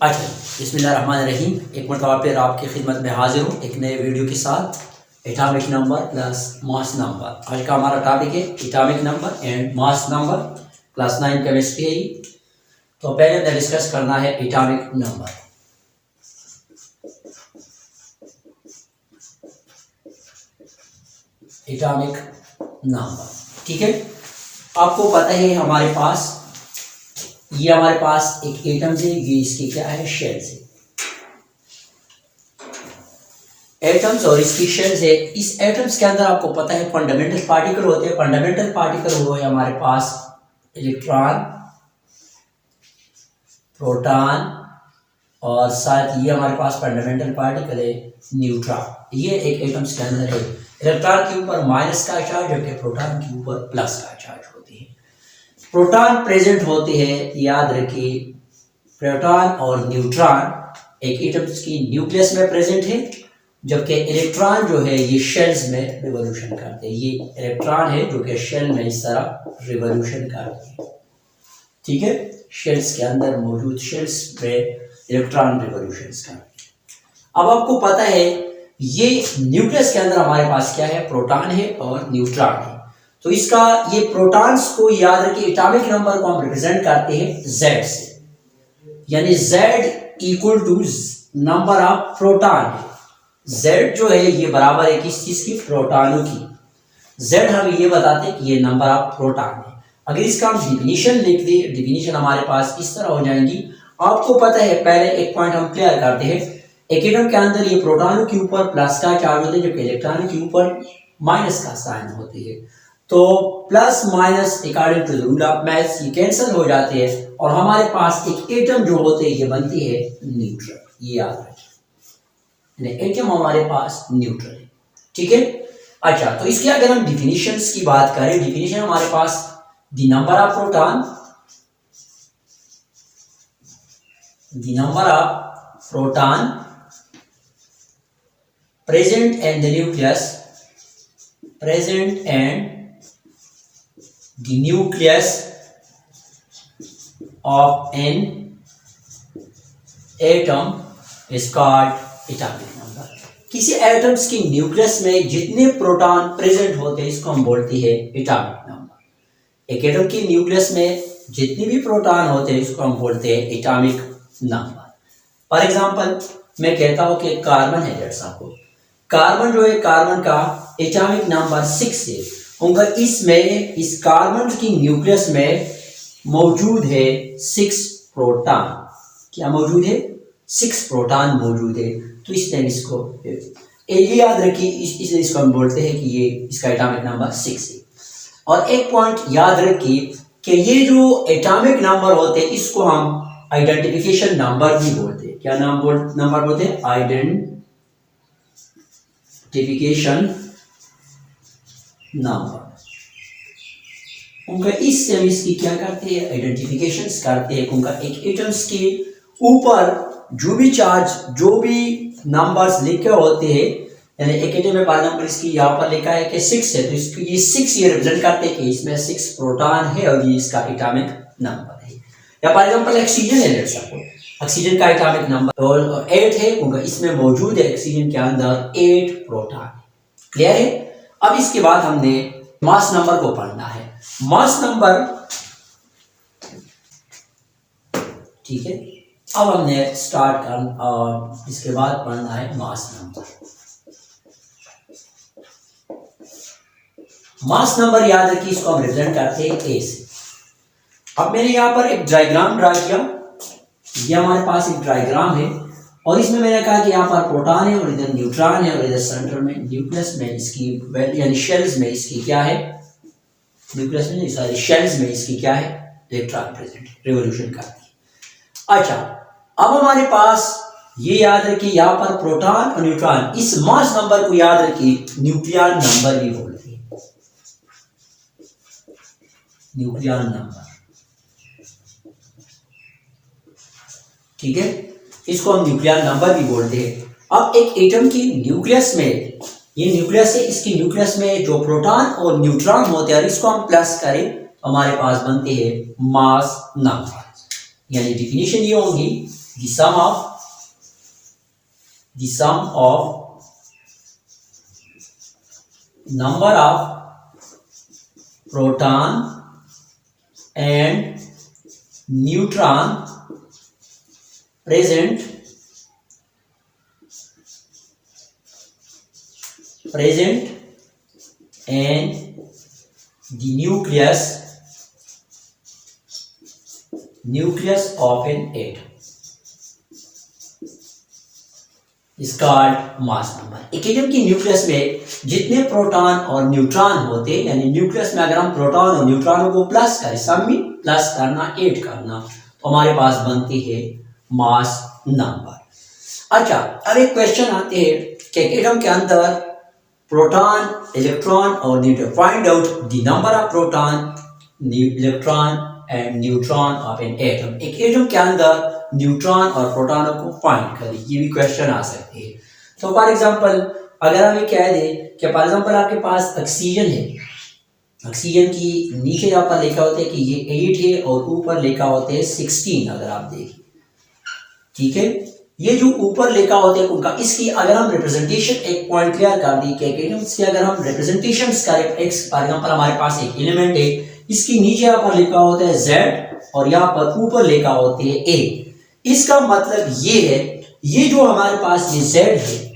अच्छा, बिस्मिल्लाहिर्रहमानिर्रहीम। एक मरतबा फिर आपकी खिदमत में हाजिर हूँ एक नए वीडियो के साथ, atomic number plus mass number. आज का हमारा टॉपिक है atomic number and mass number. Class 9 chemistry है ये। तो पहले हमें डिस्कस करना है एटॉमिक नंबर। एटॉमिक नंबर, ठीक है। आपको पता है हमारे पास एक एटम है, ये इसकी क्या है, शेल्स है। एटम्स और इसकी शेल्स है। इस एटम्स के अंदर आपको पता है फंडामेंटल पार्टिकल होते हैं। फंडामेंटल पार्टिकल हुए हमारे पास इलेक्ट्रॉन, प्रोटॉन और साथ ये हमारे पास फंडामेंटल पार्टिकल है न्यूट्रॉन। ये एक एटम्स के अंदर है। इलेक्ट्रॉन के ऊपर माइनस का चार्ज जबकि प्रोटॉन के ऊपर प्लस का चार्ज होती है। प्रोटॉन प्रेजेंट होते हैं, याद रखिए, प्रोटॉन और न्यूट्रॉन एक एटम्स की न्यूक्लियस में प्रेजेंट है, जबकि इलेक्ट्रॉन जो है ये शेल्स में रिवॉल्यूशन करते हैं। ये इलेक्ट्रॉन है जो कि शेल में इस तरह रिवॉल्यूशन करते हैं, ठीक है। शेल्स के अंदर मौजूद शेल्स में इलेक्ट्रॉन रिवॉल्यूशन करते हैं। अब आपको पता है ये न्यूक्लियस के अंदर हमारे पास क्या है, प्रोटॉन है और न्यूट्रॉन है। तो इसका ये प्रोटॉन्स को याद रखिए, एटॉमिक नंबर को हम रिप्रेजेंट करते हैं Z से, यानी Z equal to number of proton. Z जो है ये बराबर है किस चीज की, प्रोटॉनों की। Z हम ये बताते हैं कि ये नंबर ऑफ प्रोटॉन है। अगर इसका हम डिफिनीशन लिख दे, डिफिनीशन हमारे पास इस तरह हो जाएंगी। आपको पता है, पहले एक पॉइंट हम क्लियर करते हैं। एक एटम के अंदर ये प्रोटॉनों के ऊपर प्लस का चार्ज होते हैं, जबकि इलेक्ट्रॉनों के ऊपर माइनस का साइन होती है। तो plus minus according to the rule of maths ये कैंसिल हो जाते हैं और हमारे पास एक एटम जो होते हैं ये बनती है न्यूट्रल। ये याद रखिए, एटम हमारे पास न्यूट्रल है, ठीक है। अच्छा, तो इसके अगर हम डिफिनीशंस की बात करें, डिफिनीशन हमारे पास the number of proton present in the nucleus of an atom is called atomic number। किसी एटम्स की न्यूक्लियस में जितने प्रोटॉन प्रेजेंट होते हैं इसको हम बोलते हैं एटॉमिक नंबर। एक एटम की न्यूक्लियस में जितने भी प्रोटॉन होते हैं इसको हम बोलते हैं एटॉमिक नंबर। फॉर एग्जांपल मैं कहता हूं कि कार्बन है, लेट्स सपोज कार्बन जो है, कार्बन का एटॉमिक नंबर 6 है। उनका इसमें इस कार्बन की न्यूक्लियस में मौजूद है 6 प्रोटॉन। क्या मौजूद है? 6 प्रोटॉन मौजूद है। तो इस टाइम इसको ये याद रखिए, इसको हम बोलते हैं कि ये इसका एटॉमिक नंबर 6 है। और एक पॉइंट याद रखिए कि ये जो एटॉमिक नंबर होते हैं इसको हम आइडेंटिफिकेशन नंबर भी बोलते हैं। क्या नंबर बोलते हैं? Identification number. उनका इससे हम इसकी क्या करते हैं, आइडेंटिफिकेशंस करते हैं। उनका एक एटम्स के ऊपर जो भी चार्ज, जो भी नंबर्स लिखे होते हैं, यानी एक एटम में बार नंबर इसकी यहाँ पर लिखा है कि 6 है, तो इसको ये 6 ये रिप्रेजेंट करते हैं कि इसमें 6 प्रोटॉन है और ये इसका एटॉमिक नंबर है। या फॉर एग्जांपल ऑक्सीजन है, लेट्स सपोज ऑक्सीजन का एटॉमिक नंबर तो 8 है, उनका इसमें मौजूद है ऑक्सीजन के अंदर 8 प्रोटॉन। क्लियर है? अब इसके बाद हमने मास नंबर को पढ़ना है। मास नंबर, ठीक है। अब हमने स्टार्ट करना और इसके बाद पढ़ना है मास नंबर। मास नंबर याद रखिए, इसको हम रिप्रेजेंट करते हैं ए से। अब मैंने यहाँ पर एक डायग्राम ड्रा किया। ये हमारे पास एक डायग्राम है और इसमें मैंने कहा कि यहाँ पर प्रोटॉन है और इधर न्यूट्रॉन है और इधर सेंटर में न्यूक्लियस में इसकी यानी शेल्स में इसकी क्या है, न्यूक्लियस में सॉरी शेल्स में इसकी क्या है, इलेक्ट्रॉन प्रेजेंट, रिवॉल्यूशन करती है। अच्छा, अब हमारे पास ये याद रखिए, यहाँ पर प्रोटॉन और न्यूट्रॉन, इस मास नंबर को याद रखिए न्यूक्लियर नंबर भी बोलते हैं। न्यूक्लियर नंबर, ठीक है, इसको हम न्यूक्लियर नंबर भी बोलते हैं। अब एक एटम की न्यूक्लियस में, ये न्यूक्लियस है, इसकी न्यूक्लियस में जो प्रोटॉन और न्यूट्रॉन होते हैं, इसको हम प्लस करें तो हमारे पास बनते हैं मास नंबर। यानी डिफिनीशन ये होगी, the sum of number of proton and neutron present in the nucleus of an atom is called mass number. एक एटम की न्यूक्लियस में जितने प्रोटॉन और न्यूट्रॉन होते हैं, यानी न्यूक्लियस में अगर हम प्रोटॉन और न्यूट्रॉनों को प्लस करें, सब में प्लस करना, ऐड करना, तो हमारे पास बनती है मास नंबर। अच्छा, अब एक क्वेश्चन आते हैं कि एटम के अंदर प्रोटॉन, इलेक्ट्रॉन और neutron, find out the number of proton, electron and neutron of an atom. एक एटम के अंदर न्यूट्रॉन और प्रोटॉनों को फाइंड करें, ये भी क्वेश्चन आ सकते हैं। तो फॉर एग्जांपल अगर हम ये कह दें कि फॉर एग्जांपल आपके पास ऑक्सीजन है, ऑक्सीजन की नीचे यहाँ पर लिखा होता है कि ये 8 है और ऊपर लिखा होता है 16, अगर आप देखें, ठीक है, ये जो ऊपर लिखा होते हैं उनका, इसकी अगर हम रिप्रेजेंटेशन एक पॉइंट क्लियर कर दी कि एटम्स की अगर हम रिप्रेजेंटेशन करें, एक्स फॉर एग्जांपल हमारे पास एक एलिमेंट है, इसकी नीचे यहाँ पर लिखा होता है Z और यहाँ पर ऊपर लिखा होते है A। इसका मतलब ये है, ये जो हमारे पास ये Z है,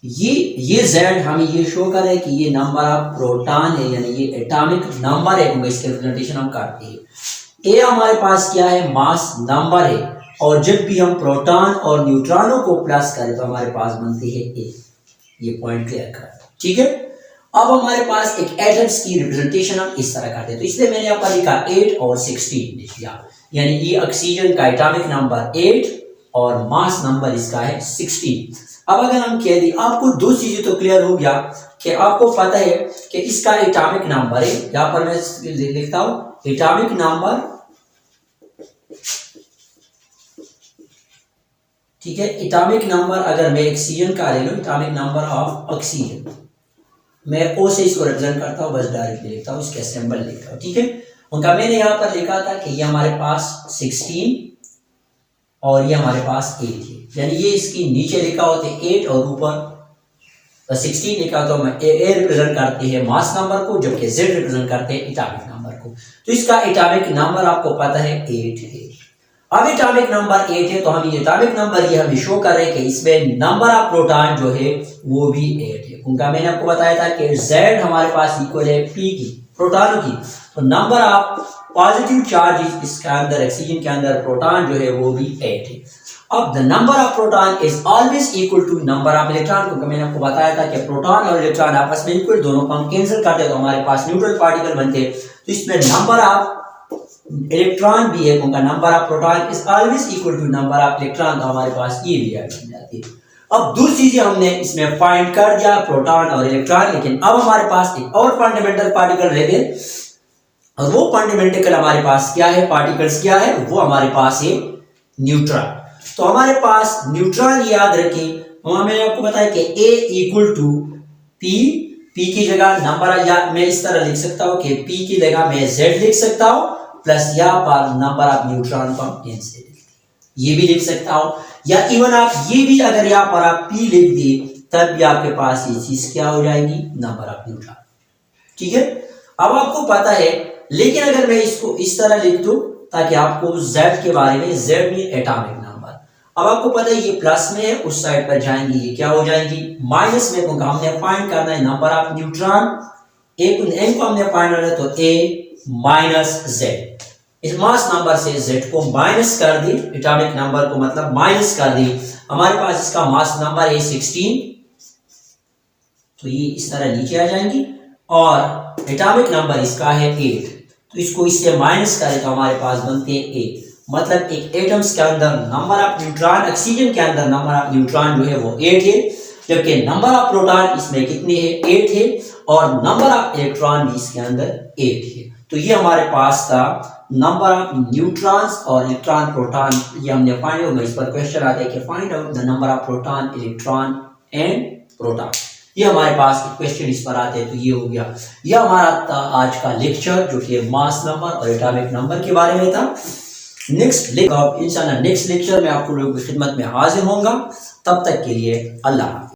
ये Z हमें ये शो कर रहा है कि ये नंबर ऑफ प्रोटॉन है, यानी ये एटॉमिक नंबर है, क्योंकि इसकी रिप्रेजेंटेशन हम करते हैं। A हमारे पास क्या है, मास नंबर है, और जब भी हम प्रोटॉन और न्यूट्रॉनों को प्लस करें तो हमारे पास बनती है A। ये पॉइंट क्लियर कर, ठीक है। अब हमारे पास एक एटम्स की रिप्रेजेंटेशन हम इस तरह करते हैं, तो इसलिए मैंने यहाँ पर लिखा 8 और 16 लिख दिया, यानी ये ऑक्सीजन का एटॉमिक नंबर 8 और मास नंबर इसका है 16। अब अगर हम कह दें, आपको दो चीजें तो क्लियर हो गया कि आपको पता है कि इसका एटॉमिक नंबर है, यहाँ पर मैं लिखता हूं एटॉमिक नंबर, ठीक है। एटॉमिक नंबर अगर मैं ऑक्सीजन का ले लूं, एटॉमिक नंबर ऑफ ऑक्सीजन, मैं ओ से इसको रिप्रेजेंट करता हूँ, बस डायरेक्टली लिखता हूँ, इसके सिंबल लिखता हूँ, ठीक है। उनका मैंने यहाँ पर लिखा था कि ये हमारे पास 16 और ये हमारे पास 8 है, यानी ये इसकी नीचे लिखा होते 8 और ऊपर 16 लिखा, तो मैं ए रिप्रेजेंट करती है मास नंबर को, जबकि Z रिप्रेजेंट करते हैं एटॉमिक नंबर को। तो इसका एटॉमिक नंबर आपको पता है 8 है। अब एटॉमिक नंबर 8 है, तो हम ये एटॉमिक नंबर ये हमें शो कर रहे हैं कि इसमें नंबर ऑफ प्रोटॉन जो है वो भी 8 है। उनका मैंने आपको बताया था कि Z हमारे पास इक्वल है P की, प्रोटॉनों की, तो नंबर ऑफ पॉजिटिव चार्ज इसके अंदर, ऑक्सीजन के अंदर प्रोटॉन जो है वो भी 8 है। अब the number of proton is always equal to number of electron, क्योंकि मैंने आपको बताया था कि प्रोटॉन और इलेक्ट्रॉन आपस में इक्वल, दोनों को हम कैंसिल करते हैं तो हमारे पास न्यूट्रल पार्टिकल बनते हैं। तो इसमें नंबर ऑफ इलेक्ट्रॉन भी है, उनका number of proton is always equal to number of electron, तो हमारे पास ये भी बन जाती है। अब दूसरी चीजें हमने इसमें फाइंड कर दिया, प्रोटॉन और इलेक्ट्रॉन, लेकिन अब हमारे पास एक और फंडामेंटल पार्टिकल रह गए, और वो फंडामेंटल हमारे पास क्या है, पार्टिकल्स क्या है, वो हमारे पास है न्यूट्रॉन। तो हमारे पास न्यूट्रॉन याद रखें, मैंने आपको बताया कि A equal to P, P की जगह नंबर, या मैं इस तरह लिख सकता हूं कि P की जगह मैं Z लिख सकता हूं, प्लस यहाँ पर नंबर ऑफ न्यूट्रॉन को हम N से ये भी लिख सकता हूं, या इवन आप ये भी अगर यहाँ पर आप P लिख दिए तब भी आपके पास ये चीज क्या हो जाएगी, नंबर ऑफ न्यूट्रॉन, ठीक है। अब आपको पता है, लेकिन अगर मैं इसको इस तरह लिख दूं ताकि आपको Z के बारे में, Z में एटॉमिक नंबर, अब आपको पता है ये प्लस में है, उस साइड पर जाएंगी ये क्या हो जाएंगी, माइनस में, क्योंकि हमने फाइंड करना है नंबर ऑफ न्यूट्रॉन, N को हमने फाइंड करना है, तो A माइनस Z, इस मास नंबर से Z को माइनस कर दी, एटॉमिक नंबर को मतलब माइनस कर दी, हमारे पास इसका मास नंबर है 16, तो ये इस तरह नीचे आ जाएंगी, और एटॉमिक नंबर इसका है 8, तो इसको इससे माइनस करें तो हमारे पास बनते हैं 8, मतलब एक एटम्स के अंदर नंबर ऑफ न्यूट्रॉन, ऑक्सीजन के अंदर नंबर ऑफ न्यूट्रॉन जो है वो 8 है, जबकि नंबर ऑफ प्रोटॉन इसमें कितने हैं, 8 है, और नंबर ऑफ इलेक्ट्रॉन भी इसके अंदर 8 है। तो ये हमारे पास था नंबर ऑफ न्यूट्रॉन्स और इलेक्ट्रॉन, प्रोटॉन, ये हमने फाइंड होगा, इस पर क्वेश्चन आता है कि find out the number of proton, electron and proton, ये हमारे पास क्वेश्चन इस पर आते हैं। तो ये हो गया, ये हमारा था आज का लेक्चर जो कि मास नंबर और एटॉमिक नंबर के बारे में था। इंशाल्लाह नेक्स्ट लेक्चर में आपको लोगों की खिदमत में हाजिर होऊंगा। तब तक के लिए अल्लाह हाफ़िज़।